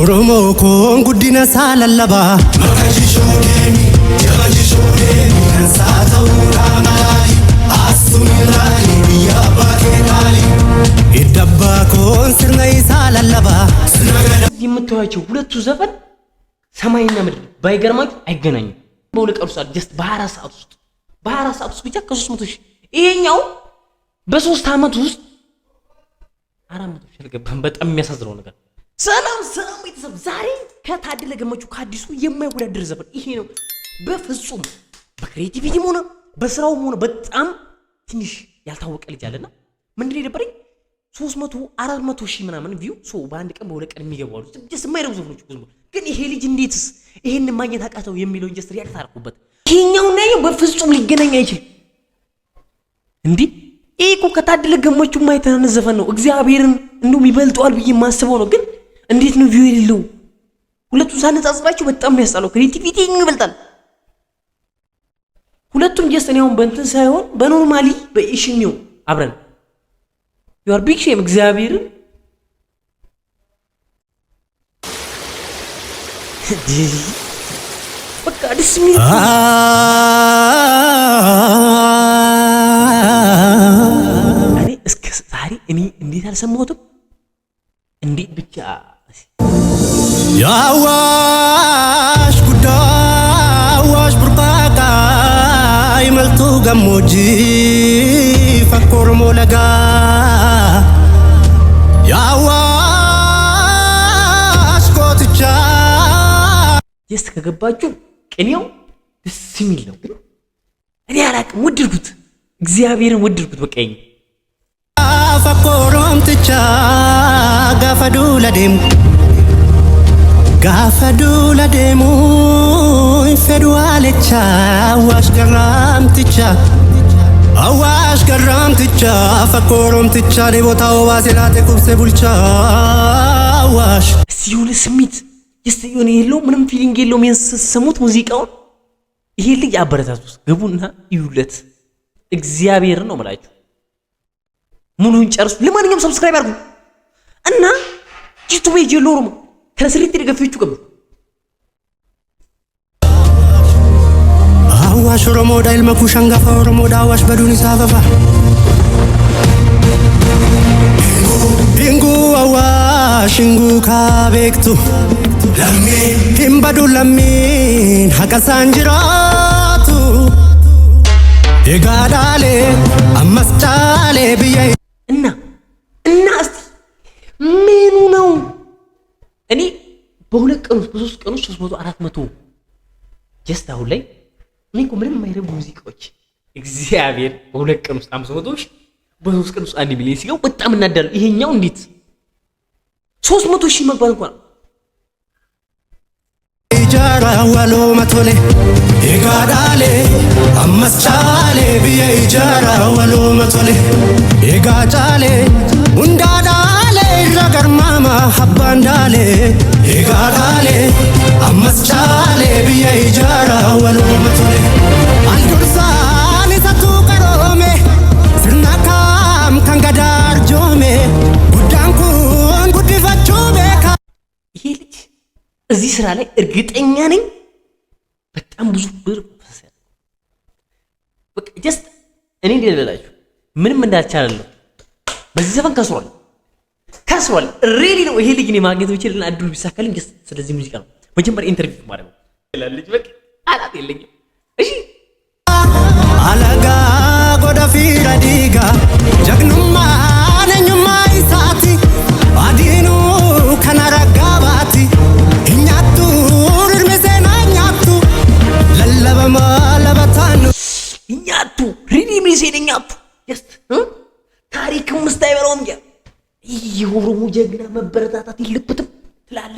ኦሮሞ ኮን ጉዲና ሳለለባ መከጂሾኔኒ የመጂሾኔኒ ከንሳተው ራማሊ አሱሚራኒ ያባኬናሊ ይደባ ኮን ስርነይ ሳለለባ የምትዋቸው ሁለቱ ዘፈን ሰማይና ምድር ባይገርማችሁ አይገናኙም። በሁለት ቀን ውስጥ ጀስት በ24 ሰዓት ውስጥ ብቻ ከ300 ሺህ ይሄኛው በ3 አመት ውስጥ 400 ሺህ አልገባም። በጣም የሚያሳዝነው ነገር ሰላም ቤተሰብ፣ ዛሬ ከታደለ ገመቹ ከአዲሱ የማይወዳደር ዘፈን ይሄ ነው። በፍጹም በክሬቲቪቲም ሆነ በስራውም ሆነ በጣም ትንሽ ያልታወቀ ልጅ አለና ምንድን ነው የደበረኝ 300-400 ሺህ ምናምን ቪው በአንድ ቀን በሁለት ቀን የሚገባው አሉ። ጀስት የማይረቡ ዘፈኖች ግን ይሄ ልጅ እንዴትስ ይሄን ማግኘት አቃተው የሚለውን ጀስት ሪያክት አደረኩበት። ይሄኛው ነው በፍጹም ሊገናኝ አይችልም። እንዴ እኮ ከታደለ ገመቹ የማይተናነስ ዘፈን ነው። እግዚአብሔርን እንደውም ይበልጠዋል ብዬ የማስበው ነው። ግን እንዴት ነው ቪው የሌለው? ሁለቱን ሳነጻጽራችሁ በጣም ያስጣለው። ክሬቲቪቲ ይበልጣል ሁለቱም። ጀስት እኔ አሁን በእንትን ሳይሆን በኖርማሊ በኢሽኒው አብረን you are big shame እግዚአብሔርን በቃ ደስ የሚል እኔ እስከ ዛሬ እኔ እንዴት አልሰማሁትም? እንዴት ብቻ ያዋሽ ጉዳዋሽ ብርቃቃ ይመልቱ ገሞጂ ፈኮርሞ ለጋ ያዋሽ ኮትቻ የስ ከገባችሁ ቅኔው ደስ የሚል ነው። እኔ አላቅም ወድርኩት፣ እግዚአብሔርን ወድርኩት። በቃኝ ፈኮሮም ትቻ ጋፈዱ ለደሙ ፈዱዋለቻ አዋሽ ገራም ትቻ ፈኮሮም ትቻ ለቦታው ባሴላቴ ኩብሴ ቡልቻ አዋሽ ሲሆነ ስሜት የስተዩን የለው ምንም ፊሊንግ የለው። የሚያሰሙት ሙዚቃውን ይሄ ልጅ አበረታቱት፣ ግቡና ይዩለት። እግዚአብሔርን ነው ማለት ሙሉን ጨርሱ። ለማንኛውም ሰብስክራይብ አድርጉ እና ዩቲዩብ ጀሎሩም ከስሪት ደገፈቹ ቀብ አዋሽ ኦሮሞ ዳይል መኩሻንጋፋ ኦሮሞ ዳዋሽ በዱኒ ሳበባ ቢንጉ አዋሽ እንጉ ካቤክቱ ለሚን ሂምባዱ ለሚን ሀቀሳን ጅራቱ የጋዳሌ አመስጫሌ ብዬ እና እስቲ ምኑ ነው? እኔ በሁለት ቀን ውስጥ በሶስት ቀን ውስጥ 300-400 ጀስት አሁን ላይ እኔ እኮ ምንም የማይረቡ ሙዚቃዎች እግዚአብሔር በሁለት ቀን ውስጥ 500 ሺህ በሶስት ቀን ውስጥ 1 ሚሊዮን ሲገቡ በጣም እናዳለሁ። ይሄኛው እንዴት 300 ሺህ መግባት እንኳን ጃራ ወሎ መቶሌ የጋዳሌ አመስጫሌ ብዬ ጃራ ወሎ መቶሌ የጋጫሌ እንዳዳሌ ረገርማማ ሀባንዳሌ የጋዳሌ አመስጫሌ ብዬ ጃራ ወሎ መቶሌ አልዱርሳን ሰቱ ቀሮሜ ስርናካም ከንገዳር ጆሜ ጉዳንኩን ጉድፈቹ ቤካ ይሄ ልጅ እዚህ ስራ ላይ እርግጠኛ ነኝ በጣም ብዙ ብር ፈሰሰ። በቃ ጀስት እኔ እንደሌላችሁ ምንም እንዳልቻለለው በዚህ ዘፈን ከስሯል። ሪሊ ነው ይሄ ልጅ ነው ማግኘት ብቻ እድሉ ቢሳካልኝ ጀስት ስለዚህ ሙዚቃ ነው መጀመሪያ ኢንተርቪው ማለት ነው ይላል ልጅ በቃ አላት የለኝም። እሺ አለጋ ጎዳፊ ራዲጋ ጀግኑማ ነኝማ ኢሳቲ አዲኑ ከናራጋባቲ እኛቱ ርምሴናኛቱ ለለበማ ለበታኑ እኛቱ ሪሊ ምሴነኛቱ ጀስት ታሪክም ምስታይበረውም ያ የኦሮሞ ጀግና መበረታታት ይልብትም ትላለ።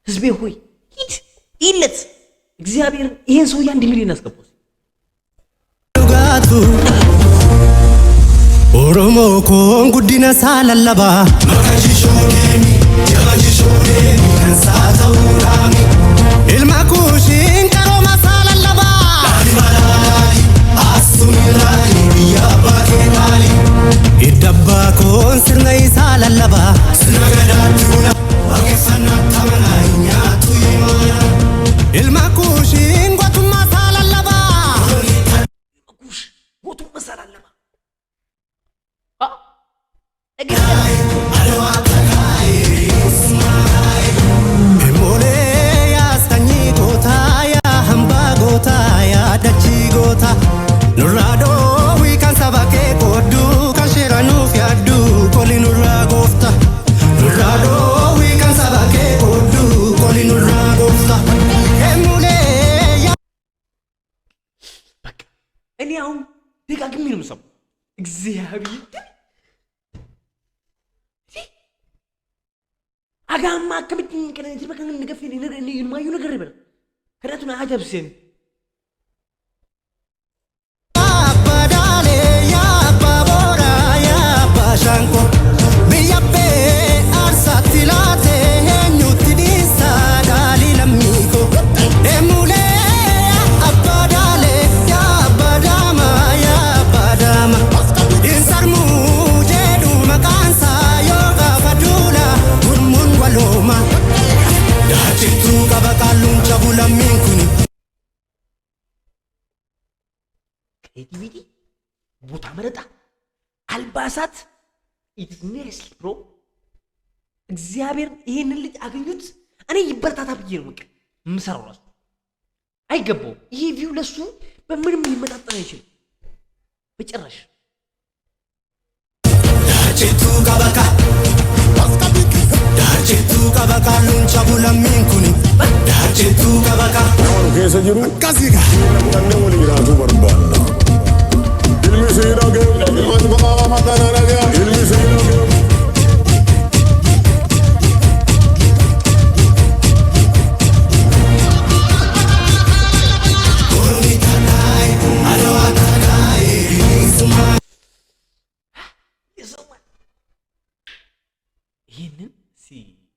ህዝቤ ሆይ ሂድ ይለት እግዚአብሔር ይሄን ሰው 1 ሚሊዮን አስገባው። ኦሮሞ ኮን ጉዲና ሳለለባ መከጂሾኔኒ የመጂሾኔኒ ከንሳተው ራሚ ኢልማኩሽን ቀሮማ ሳለለባ ላሊበላሊ አሱሚራኒ ያባኬናሊ ይደባ ኮን ስርነይ ሳለለባ ስነገዳቱና ዋቄፈና ተመናይ አሁን ደጋግሜ ነው የምሰማው እግዚአብሔር አጋማ ከብድኝ ከነዚህ በከን ንገፈኝ ማዩ ነገር ይበል ከራቱን አጃብሰን አባዳሌ ያ አባቦራ ያ አባሻንቆ ብያቤ አርሳቲላቴ ሄኙት ዲሳ ዳሊ ለሚኮ ኤሙሌ አባዳሌ ያ አባዳማ ያ አባዳማ ኢንሰርሙ ጄዱ መቃንሳ ዮጋ ፈዱላ ጉርሙን ወሎማ ዳችቱ ቀበቃሉን ጨቡ ለሚንኩኒ ኤዲቪዲ ቦታ መረጣ አልባሳት ኢትስ ኔስት ብሮ እግዚአብሔር ይሄንን ልጅ አገኙት እኔ ይበርታታ ብዬ ነው በቃ ምሰራው ራሱ አይገባው ይሄ ቪው ለሱ በምንም ሊመጣጣን አይችልም በጭራሽ ዳርቼቱ ቀበቃ ሉንቻ ቡለሚንኩኒ ዳርቼቱ ቀበቃ keessa jiru akkasiga kanneen walii jiraatu barbaanna. Ilmi seenaa ga'e ilmaati maqaa maqaan dhagaya ilmi seenaa ga'e.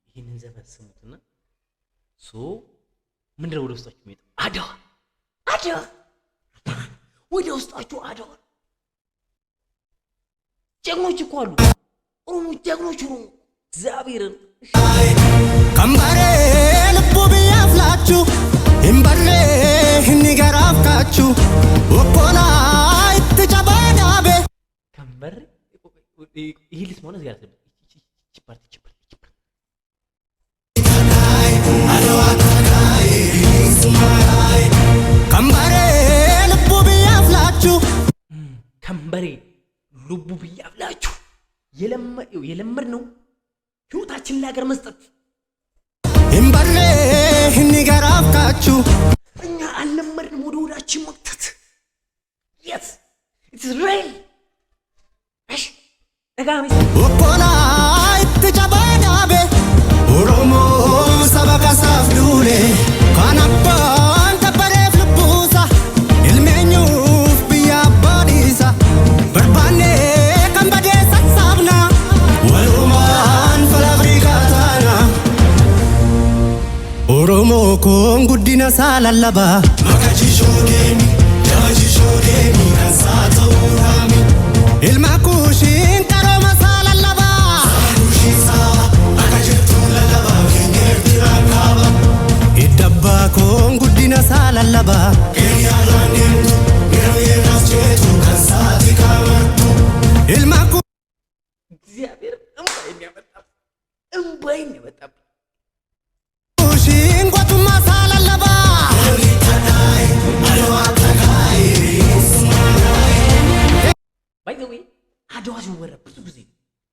ይህንን ዘፈን ስሙትና ምንድነው ወደ ውስጣችሁ የሚመጣው? አድዋ አድዋ ወደ ውስጣችሁ አድዋ ጀግኖች እኮ አሉ ኦሮሞ ጀግኖች ኦሮሞ እግዚአብሔርን ከምባሬ ልቡ ቢያፍላችሁ እምባሬ ንገራፍካችሁ ወኮላ ይትጨባዳቤ ከምባሬ ይሄ ልስ ማለት ጋር ቺፓርቲ ከምባሬ ልቡ ቢያፍላችሁ ከምባሬ ልቡ ቢያፍላችሁ የለመድነው ህይወታችንን ለሀገር መስጠት እምባሬ ንገራፍካችሁ እኛ አልለመድንም ወደ ሆዳችን መክተት yes it is real እሺ ደጋሚ ወኮላ ይትጨባዳቤ ኦሮሞ ሰበከሳፍ ዱሌ ካናባን ከበሬፍ ልቡሳ ilmeenyuuf biyya abbaadhiisa barbaanne kan badee sassaabna walumaan fala afrikaa taana oromoo koon guddina isaa lallabaa makachishoo deemi jaajishoo deemi kan saa ta'uu raami ilma kuushiin qarooma isaa lallabaa kuushiisaa akka jirtuu lallabaa keenyerti raakaaba iddabbaa koon guddina isaa lallabaa keenyaalaan deemtu yeroo yeeraas jeetu kan saati kaamartu ilma እግዚአብሔር እምባይን ያመጣብ kuushiin gootummaa isaa lallabaa ባይ ዘ ዌይ አድዋ ሲወራ ብዙ ጊዜ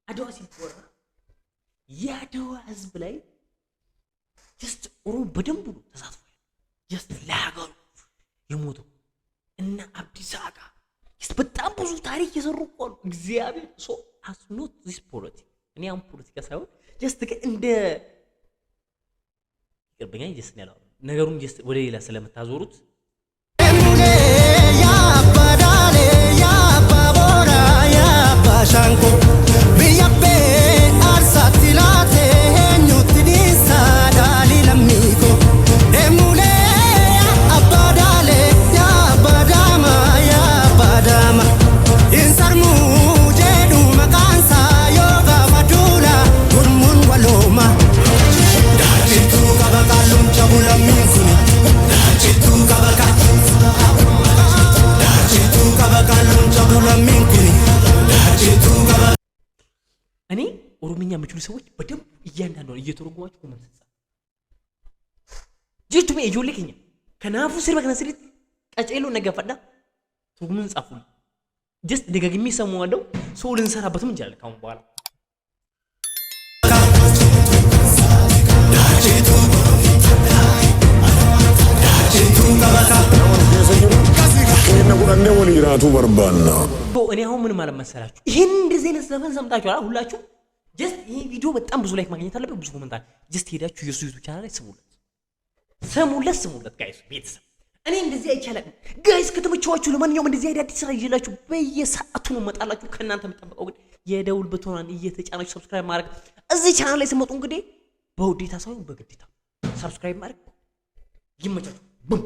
አድዋ ሲወራ የአድዋ ህዝብ ላይ ጀስት ኦሮሞ በደንብ ተሳትፏል ጀስት ለሀገሩ የሞተው እና አብዲሳ አጋ በጣም ብዙ ታሪክ የሰሩ እኮ አሉ እግዚአብሔር ሶ አስኖት ዚስ ፖለቲክ እኔ አሁን ፖለቲካ ሳይሆን ጀስት እንደ ይቅርብኛ ጀስት ያለው ነገሩን ጀስት ወደ ሌላ ስለምታዞሩት ያባዳሌ ያባቦራ ያባሻንቆ ብያቤ አርሳቲላቴ ሄኙት ዲሳ ዳሊ ለሚኮ ኤሙሌ አባዳሌ ያባዳማ ያባዳማ ኢንሰርሙ ጄዱ መቃንሳ ዮጋ ፈዱላ ጉርሙን ወሎማ ዳችቱ ቀበቃሉን ጨቡ ለሚንኩኒ ዳችቱ ቀበቃ እኔ ኦሮምኛ የምችሉ ሰዎች በደንብ እያንዳንዷን እየተረጎማችሁ ኮመንት ጻፉ ጅቱ ሜ ጆሌ ከኛ ከናፉ ሲርባ ከነስሪት ቀጨሎ ነገፈዳ ትርጉሙን ጻፉ ጀስት ደጋግሜ ሰማዋለሁ ሰው ልንሰራበትም እንችላለን ካሁን በኋላ keessa jiru kanneen walii jiraatu. jiraatu barbaanna. እኔ አሁን ምን ማለት መሰላችሁ ይሄን እንደዚህ አይነት ዘፈን ሰምታችኋል ሁላችሁ ጀስት ይሄ ቪዲዮ በጣም ብዙ ላይክ ማግኘት አለበት ብዙ ኮሜንት አለ ጀስት ሄዳችሁ የሱ ዩቲዩብ ቻናል ላይ ስሙለት ጋይስ ቤተሰብ እኔ እንደዚህ አይቻልም ጋይስ ከተመቻችሁ ለማንኛውም እንደዚህ አዲስ ስራ ይዤላችሁ በየሰዓቱ ነው መጣላችሁ ከእናንተ የምጠብቀው ግን የደውል በተናን እየተጫናችሁ ሰብስክራይብ ማድረግ እዚህ ቻናል ላይ ስመጡ እንግዲህ በውዴታ ሳይሆን በግዴታ ሰብስክራይብ ማድረግ ይመቻችሁ ቡም